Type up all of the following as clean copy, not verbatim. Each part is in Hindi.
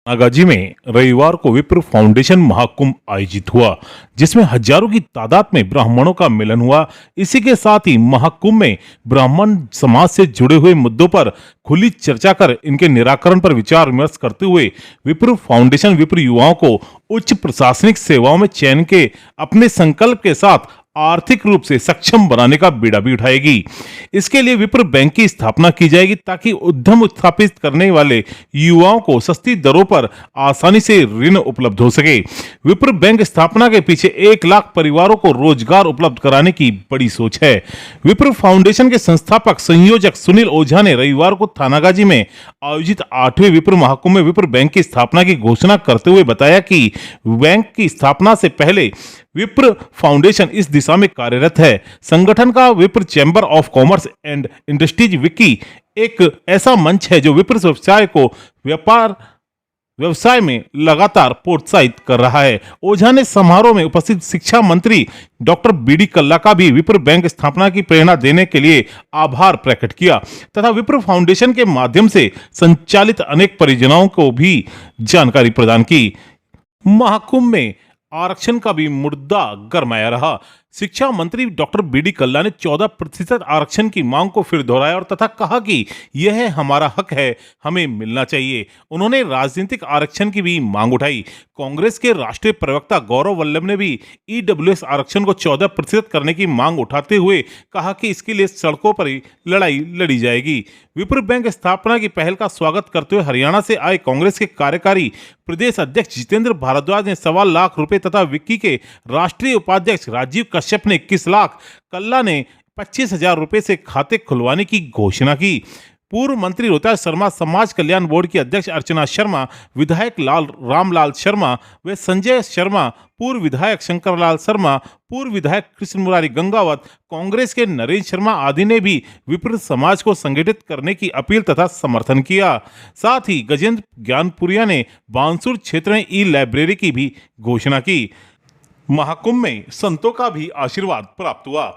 नागाजी में रविवार को विप्र फाउंडेशन महाकुंभ आयोजित हुआ, जिसमें हजारों की तादाद में ब्राह्मणों का मिलन हुआ। इसी के साथ ही महाकुंभ में ब्राह्मण समाज से जुड़े हुए मुद्दों पर खुली चर्चा कर इनके निराकरण पर विचार विमर्श करते हुए विप्र फाउंडेशन विप्र युवाओं को उच्च प्रशासनिक सेवाओं में चयन के अपने संकल्प के साथ आर्थिक रूप से सक्षम बनाने का बीड़ा भी उठाएगी। इसके लिए विप्र बैंक की स्थापना की जाएगी ताकि उद्यम स्थापित करने वाले युवाओं को सस्ती दरों पर आसानी से ऋण उपलब्ध हो सके। विप्र बैंक स्थापना के पीछे 1 लाख परिवारों को रोजगार उपलब्ध कराने की बड़ी सोच है। विप्र फाउंडेशन के संस्थापक संयोजक सुनील ओझा ने रविवार को थानागाजी में आयोजित 8वें विप्र महाकुंभ में विप्र बैंक की स्थापना की घोषणा करते हुए बताया कि बैंक की स्थापना से पहले विप्र फाउंडेशन इस दिशा में कार्यरत है। संगठन का विप्र chamber of commerce and industries Vicky एक ऐसा मंच है जो विप्र व्यवसाय को व्यवसाय में लगातार प्रोत्साहित कर रहा है। ओझा ने समारोह में उपस्थित शिक्षा मंत्री डॉक्टर बीडी कल्ला का भी विप्र बैंक स्थापना की प्रेरणा देने के लिए आभार प्रकट किया तथा विप्र फाउंडेशन के माध्यम से संचालित अनेक परियोजनाओं को भी जानकारी प्रदान की। महाकुंभ में आरक्षण का भी मुद्दा गरमाया रहा। शिक्षा मंत्री डॉक्टर बीडी कल्ला ने 14% आरक्षण की मांग को फिर दोहराया और तथा कहा कि यह हमारा हक है, हमें मिलना चाहिए। उन्होंने राजनीतिक आरक्षण की भी मांग उठाई। कांग्रेस के राष्ट्रीय प्रवक्ता गौरव वल्लभ ने भी ईडब्ल्यूएस आरक्षण को 14% करने की मांग उठाते हुए कहा कि इसके लिए सड़कों पर ही लड़ाई लड़ी जाएगी। विप्र बैंक स्थापना की पहल का स्वागत करते हुए हरियाणा से आए कांग्रेस के कार्यकारी प्रदेश अध्यक्ष जितेंद्र भारद्वाज ने 1.25 लाख रुपए तथा विक्की के राष्ट्रीय उपाध्यक्ष राजीव कश्यप ने 21 लाख, कल्ला ने 25,000 रुपए से खाते खुलवाने की घोषणा की। पूर्व मंत्री रोहतास शर्मा, समाज कल्याण बोर्ड की अध्यक्ष अर्चना शर्मा, विधायक रामलाल शर्मा व संजय शर्मा, पूर्व विधायक शंकरलाल शर्मा, पूर्व विधायक कृष्ण मुरारी गंगावत, कांग्रेस के नरेंद्र शर्मा आदि ने भी विप्र समाज को संगठित करने की अपील तथा समर्थन किया। साथ ही गजेंद्र ज्ञानपुरिया ने बांसुर क्षेत्र में ई लाइब्रेरी की भी घोषणा की। महाकुंभ में संतों का भी आशीर्वाद प्राप्त हुआ।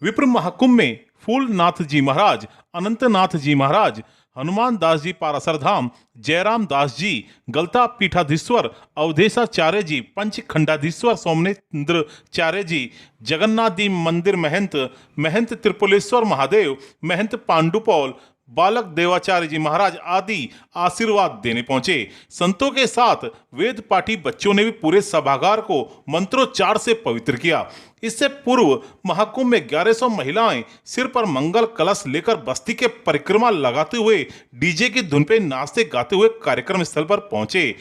विप्र महाकुंभ में फूलनाथ जी महाराज, अनंतनाथ जी महाराज, हनुमान दास जी पारासरधाम, जयराम दास जी, गलता पीठाधीश्वर अवधेशाचार्य जी, पंचखंडाधीश्वर सोमनेन्द्राचार्य जी, जगन्नाथ जी मंदिर महंत त्रिपुलेश्वर महादेव, महंत पांडुपौल, बालक देवाचार्य जी महाराज आदि आशीर्वाद देने पहुंचे। संतों के साथ वेद पाठी बच्चों ने भी पूरे सभागार को मंत्रोच्चार से पवित्र किया। इससे पूर्व महाकुंभ में 1100 महिलाएं सिर पर मंगल कलश लेकर बस्ती के परिक्रमा लगाते हुए डीजे की धुन पे नाचते गाते हुए कार्यक्रम स्थल पर पहुंचे।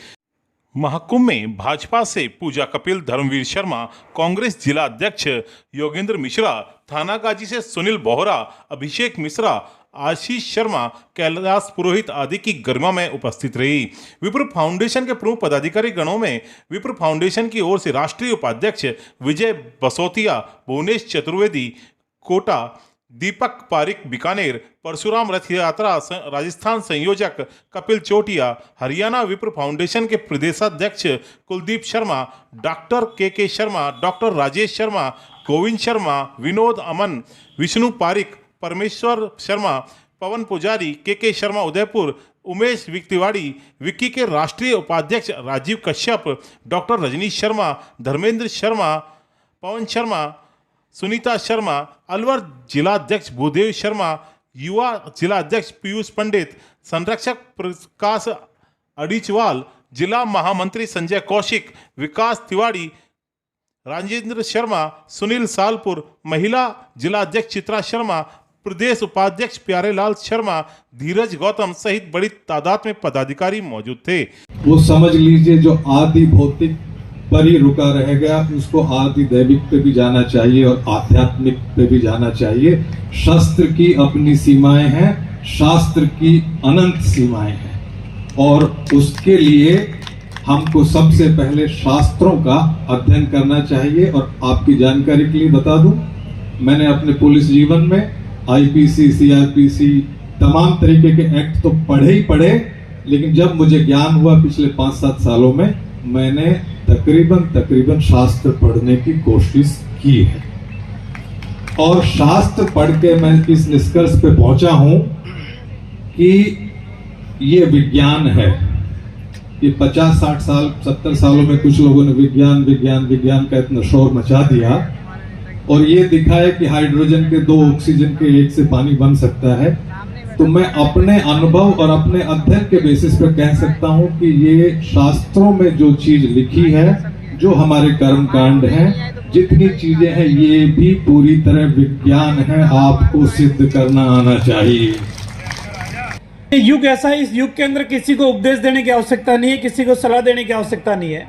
महाकुंभ में भाजपा से पूजा कपिल, धर्मवीर शर्मा, कांग्रेस जिला अध्यक्ष योगेंद्र मिश्रा, थानागाजी से सुनील बोहरा, अभिषेक मिश्रा, आशीष शर्मा, कैलाश पुरोहित आदि की गरिमा में उपस्थित रही। विप्र फाउंडेशन के प्रमुख पदाधिकारी गणों में विप्र फाउंडेशन की ओर से राष्ट्रीय उपाध्यक्ष विजय बसोतिया, भुवनेश चतुर्वेदी कोटा, दीपक पारिक बीकानेर, परशुराम रथ यात्रा राजस्थान संयोजक कपिल चोटिया, हरियाणा विप्र फाउंडेशन के प्रदेशाध्यक्ष कुलदीप शर्मा, डॉक्टर के शर्मा, डॉक्टर राजेश शर्मा, गोविंद शर्मा, विनोद अमन, विष्णु पारिक, परमेश्वर शर्मा, पवन पुजारी, के शर्मा उदयपुर, उमेश तिवाड़ी, विक्की के राष्ट्रीय उपाध्यक्ष राजीव कश्यप, डॉक्टर रजनीश शर्मा, धर्मेंद्र शर्मा, पवन शर्मा, सुनीता शर्मा, अलवर जिलाध्यक्ष भूदेव शर्मा, युवा जिलाध्यक्ष पीयूष पंडित, संरक्षक प्रकाश अडीचवाल, जिला महामंत्री संजय कौशिक, विकास तिवाड़ी, राजेंद्र शर्मा, सुनील सालपुर, महिला जिलाध्यक्ष चित्रा शर्मा, प्रदेश उपाध्यक्ष प्यारेलाल शर्मा, धीरज गौतम सहित बड़ी तादाद में पदाधिकारी मौजूद थे। वो समझ लीजिए जो आदि भौतिक पर ही रुका रहेगा, उसको आदि दैविक पे भी जाना चाहिए और आध्यात्मिक पे भी जाना चाहिए। शस्त्र की अपनी सीमाएं हैं, शास्त्र की अनंत सीमाएं हैं और उसके लिए हमको सबसे पहले शास्त्रों का अध्ययन करना चाहिए। और आपकी जानकारी के लिए बता दूं, मैंने अपने पुलिस जीवन में आईपीसी, सीआरपीसी तमाम तरीके के एक्ट तो पढ़े ही पढ़े, लेकिन जब मुझे ज्ञान हुआ पिछले 5-7 सालों में, मैंने तकरीबन शास्त्र पढ़ने की कोशिश की है और शास्त्र पढ़ के मैं इस निष्कर्ष पे पहुंचा हूं कि ये विज्ञान है कि 50-60 साल 70 सालों में कुछ लोगों ने विज्ञान विज्ञान विज्ञान का इतना शोर मचा दिया और ये दिखाया कि हाइड्रोजन के 2 ऑक्सीजन के 1 से पानी बन सकता है। तो मैं अपने अनुभव और अपने अध्ययन के बेसिस पर कह सकता हूं कि ये शास्त्रों में जो चीज लिखी है, जो हमारे कर्म कांड हैं, जितनी चीजें हैं, ये भी पूरी तरह विज्ञान है। आपको सिद्ध करना आना चाहिए। युग ऐसा है, इस युग के अंदर किसी को उपदेश देने की आवश्यकता नहीं है, किसी को सलाह देने की आवश्यकता नहीं है।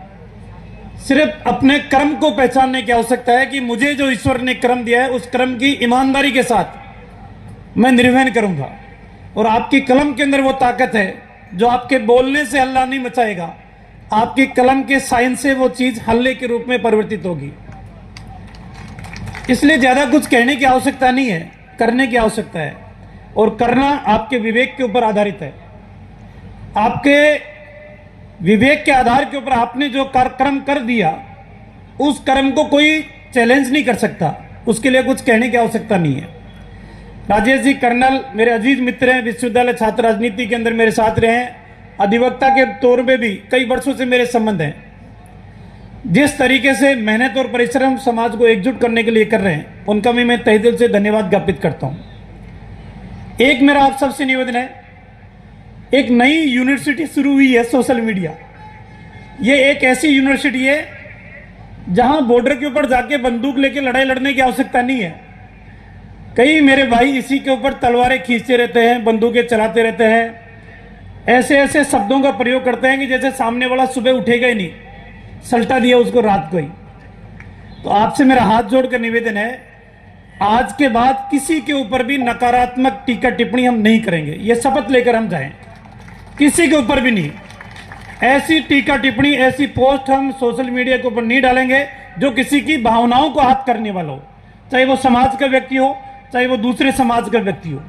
सिर्फ अपने कर्म को पहचानने की आवश्यकता है कि मुझे जो ईश्वर ने कर्म दिया है, उस कर्म की ईमानदारी के साथ मैं निर्वहन करूंगा। और आपकी कलम के अंदर वो ताकत है जो आपके बोलने से हल्ला नहीं मचाएगा, आपकी कलम के साइन से वो चीज हल्ले के रूप में परिवर्तित होगी। इसलिए ज्यादा कुछ कहने की आवश्यकता नहीं है, करने की आवश्यकता है। और करना आपके विवेक के ऊपर आधारित है। आपके विवेक के आधार के ऊपर आपने जो कर्म कर दिया, उस कर्म को कोई चैलेंज नहीं कर सकता, उसके लिए कुछ कहने की आवश्यकता नहीं है। राजेश जी कर्नल मेरे अजीज मित्र हैं, विश्वविद्यालय छात्र राजनीति के अंदर मेरे साथ रहे हैं, अधिवक्ता के तौर पे भी कई वर्षों से मेरे संबंध हैं। जिस तरीके से मेहनत और परिश्रम समाज को एकजुट करने के लिए कर रहे हैं, उनका भी मैं तहे दिल से धन्यवाद ज्ञापित करता हूं। एक मेरा आप सबसे निवेदन है, एक नई यूनिवर्सिटी शुरू हुई है सोशल मीडिया। ये एक ऐसी यूनिवर्सिटी है जहां बॉर्डर के ऊपर जाके बंदूक लेके लड़ाई लड़ने की आवश्यकता नहीं है। कई मेरे भाई इसी के ऊपर तलवारें खींचते रहते हैं, बंदूकें चलाते रहते हैं, ऐसे ऐसे शब्दों का प्रयोग करते हैं कि जैसे सामने वाला सुबह उठेगा ही नहीं, सल्टा दिया उसको रात को ही। तो आपसे मेरा हाथ जोड़कर निवेदन है, आज के बाद किसी के ऊपर भी नकारात्मक टीका टिप्पणी हम नहीं करेंगे। ये शपथ लेकर हम जाएं, किसी के ऊपर भी नहीं। ऐसी टीका टिप्पणी, ऐसी पोस्ट हम सोशल मीडिया के ऊपर नहीं डालेंगे जो किसी की भावनाओं को आहत करने वाला हो, चाहे वो समाज का व्यक्ति हो, चाहे वो दूसरे समाज का व्यक्ति हो।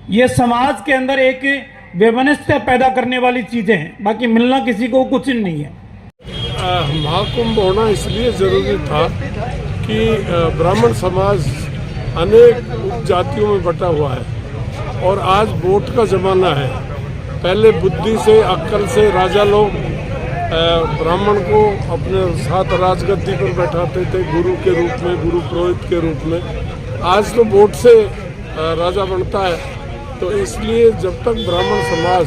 ये समाज के अंदर एक वैमनस्य पैदा करने वाली चीजें हैं, बाकी मिलना किसी को कुछ नहीं है। महाकुंभ होना इसलिए जरूरी था कि ब्राह्मण समाज अनेक उपजातियों में बटा हुआ है और आज वोट का जमाना है। पहले बुद्धि से, अक्ल से राजा लोग ब्राह्मण को अपने साथ राजगद्दी पर बैठाते थे, गुरु के रूप में, गुरु पुरोहित के रूप में। आज तो वोट से राजा बनता है। तो इसलिए जब तक ब्राह्मण समाज,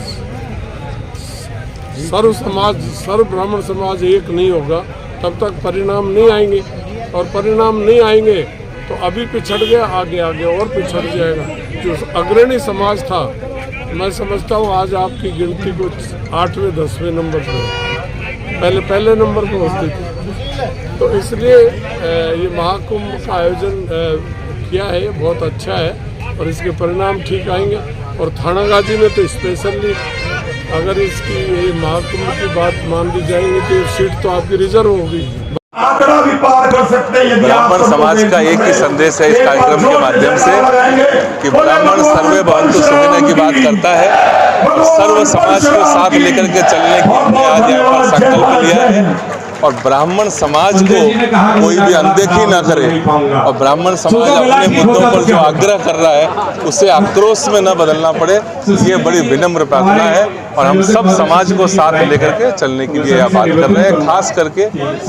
सर्व ब्राह्मण समाज एक नहीं होगा, तब तक परिणाम नहीं आएंगे। और परिणाम नहीं आएंगे तो अभी पिछड़ गया, आगे आगे और पिछड़ जाएगा। जो अग्रणी समाज था, मैं समझता हूँ आज आपकी गिनती कुछ 8वें 10वें नंबर पर, पहले नंबर पर होती थी। तो इसलिए ये महाकुंभ का आयोजन किया है, ये बहुत अच्छा है और इसके परिणाम ठीक आएंगे। और थानागाजी में तो स्पेशली अगर इसकी ये महाकुंभ की बात मान ली जाएगी तो सीट तो आपकी रिजर्व होगी। आंकड़ा भी पार कर सकते हैं। ब्राह्मण समाज का एक ही संदेश है इस कार्यक्रम के माध्यम से कि ब्राह्मण सर्वे भवन्तु सुखिनः की बात करता है और सर्व समाज को साथ लेकर के चलने की हमने आज यहाँ पर संकल्प लिया है। और ब्राह्मण समाज को कोई भी अनदेखी ना करे और ब्राह्मण समाज अपने मुद्दों पर जो आग्रह कर रहा है उसे आक्रोश में न बदलना पड़े, ये बड़ी विनम्र प्रार्थना है। और हम सब समाज को साथ लेकर के चलने के लिए यह बात कर रहे हैं। खास करके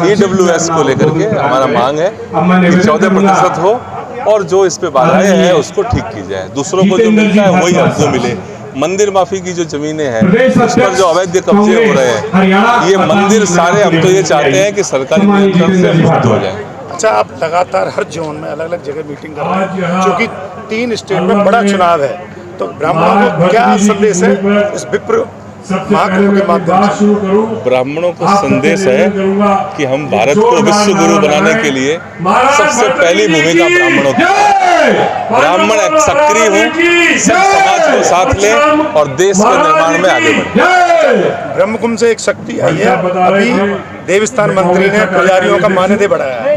EWS को लेकर के हमारा मांग है कि 14% हो और जो इस पे बाधाएं हैं उसको ठीक की जाए। दूसरों को जो मिलता है वही हमको मिले। मंदिर माफी की जो जमीनें हैं उस पर जो अवैध कब्जे हो रहे हैं, ये मंदिर सारे हम तो ये चाहते हैं कि सरकारी नियंत्रण से मुक्त हो जाए। अच्छा, आप लगातार हर जोन में अलग अलग जगह मीटिंग कर रहे हैं, क्योंकि 3 स्टेट में बड़ा चुनाव है, तो ब्राह्मणों को क्या संदेश है इस विप्र महाकुंभ के माध्यम से? ब्राह्मणों को संदेश है कि हम भारत को विश्व गुरु बनाने के लिए सबसे पहली भूमिका ब्राह्मणों की। ब्राह्मण सक्रिय हों, सब समाज को साथ लें और देश के निर्माण में आगे बढ़ें। ब्रह्मकुंभ से एक शक्ति आई है। अभी देवस्थान मंत्री ने पुजारियों का मानदेय बढ़ाया है,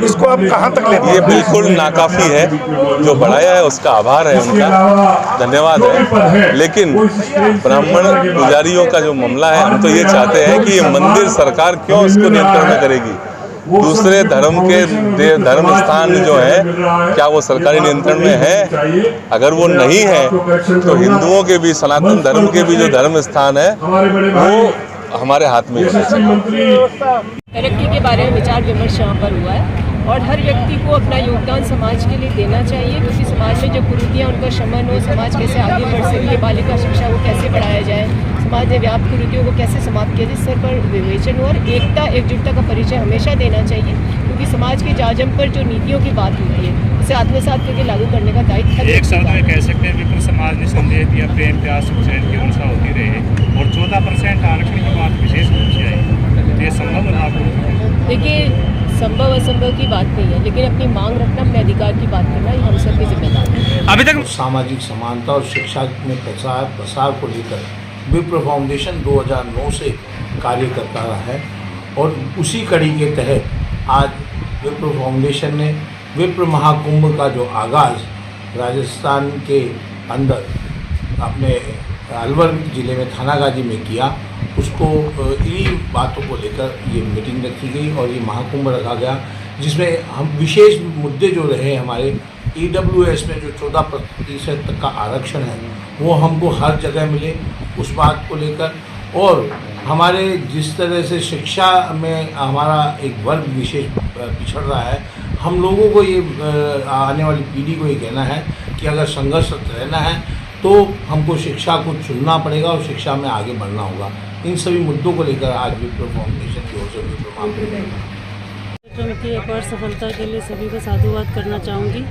इसको आप कहाँ तक लेते हैं? ये बिल्कुल नाकाफी है, जो बढ़ाया है उसका आभार है, उनका धन्यवाद है। लेकिन ब्राह्मण पुजारियों का जो मामला है, हम तो ये चाहते हैं कि ये मंदिर सरकार क्यों इसको नियंत्रण में करेगी? दूसरे धर्म के धर्म स्थान जो है क्या वो सरकारी नियंत्रण में है? अगर वो नहीं है तो हिंदुओं के भी, सनातन धर्म के भी जो धर्म स्थान है वो हमारे हाथ में होना चाहिए। तरक्की के बारे में विचार विमर्श यहाँ पर हुआ है और हर व्यक्ति को अपना योगदान समाज के लिए देना चाहिए, क्योंकि समाज में जो कुरीतियाँ उनका शमन हो, समाज कैसे आगे बढ़ सके, बालिका शिक्षा को कैसे बढ़ाया जाए, समाज में व्याप्त कुरीतियों को कैसे समाप्त किया जाए, इस स्तर पर विवेचन हो और एकता एकजुटता का परिचय हमेशा देना चाहिए, क्योंकि समाज के जाजम पर जो नीतियों की बात होती है उसे आत्मसात करके लागू करने का दायित्व एक शब्द में कह सकते हैं विप्र समाज ने संदेश दिया प्रेम प्यार सुख चैन की वर्षा होती रहे और 14% आरक्षण की बात विशेष रूप से आई, तो ये संभव है आपको? देखिए, संभव असंभव की बात नहीं है, लेकिन अपनी मांग रखना, अपने अधिकार की बात करना ये हम सबकी जिम्मेदारी है। अभी तक सामाजिक समानता और शिक्षा में प्रसार को लेकर विप्र फाउंडेशन 2009 से कार्य करता रहा है और उसी कड़ी के तहत आज विप्र फाउंडेशन ने विप्र महाकुंभ का जो आगाज़ राजस्थान के अंदर अपने अलवर जिले में थानागाजी में किया, उसको इन्हीं बातों को लेकर ये मीटिंग रखी गई और ये महाकुंभ रखा गया, जिसमें हम विशेष मुद्दे जो रहे हमारे EWS में जो 14% तक का आरक्षण है वो हमको हर जगह मिले, उस बात को लेकर, और हमारे जिस तरह से शिक्षा में हमारा एक वर्ग विशेष पिछड़ रहा है, हम लोगों को ये आने वाली पीढ़ी को ये कहना है कि अगर संघर्षरत रहना है तो हमको शिक्षा को चुनना पड़ेगा और शिक्षा में आगे बढ़ना होगा। इन सभी मुद्दों को लेकर आज विप्र फाउंडेशन की ओर से विप्र कार्यक्रम की अपार सफलता के लिए सभी को साधुवाद करना चाहूँगी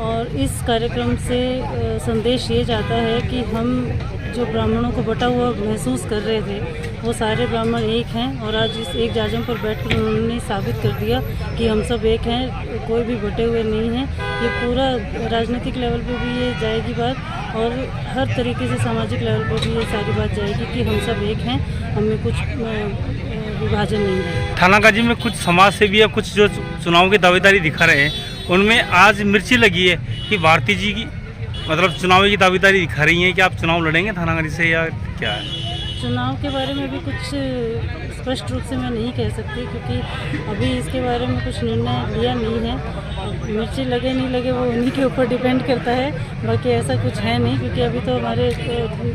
और इस कार्यक्रम से संदेश ये जाता है कि हम जो ब्राह्मणों को बटा हुआ महसूस कर रहे थे वो सारे ब्राह्मण एक हैं और आज इस एक जाजम पर बैठकर उन्होंने साबित कर दिया कि हम सब एक हैं, कोई भी बटे हुए नहीं हैं। ये पूरा राजनीतिक लेवल पे भी ये जाएगी बात और हर तरीके से सामाजिक लेवल पर भी ये सारी बात जाएगी कि हम सब एक हैं, हमें कुछ विभाजन नहीं है। थानागाजी में कुछ समाज सेवी या कुछ जो चुनाव की दावेदारी दिखा रहे हैं उनमें आज मिर्ची लगी है कि भारती जी की मतलब चुनाव की दावेदारी दिखा रही हैं कि आप चुनाव लड़ेंगे थानागाजी से या क्या है? चुनाव के बारे में भी कुछ स्पष्ट रूप से मैं नहीं कह सकती, क्योंकि अभी इसके बारे में कुछ निर्णय लिया नहीं है। मिर्ची लगे नहीं लगे वो उन्हीं के ऊपर डिपेंड करता है, बाकी ऐसा कुछ है नहीं, क्योंकि अभी तो हमारे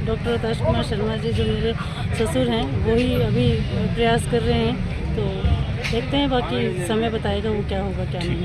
डॉक्टर अवताश कुमार शर्मा जी जो मेरे ससुर हैं वही अभी प्रयास कर रहे हैं, तो देखते हैं, बाकी समय बताएगा वो क्या होगा क्या नहीं।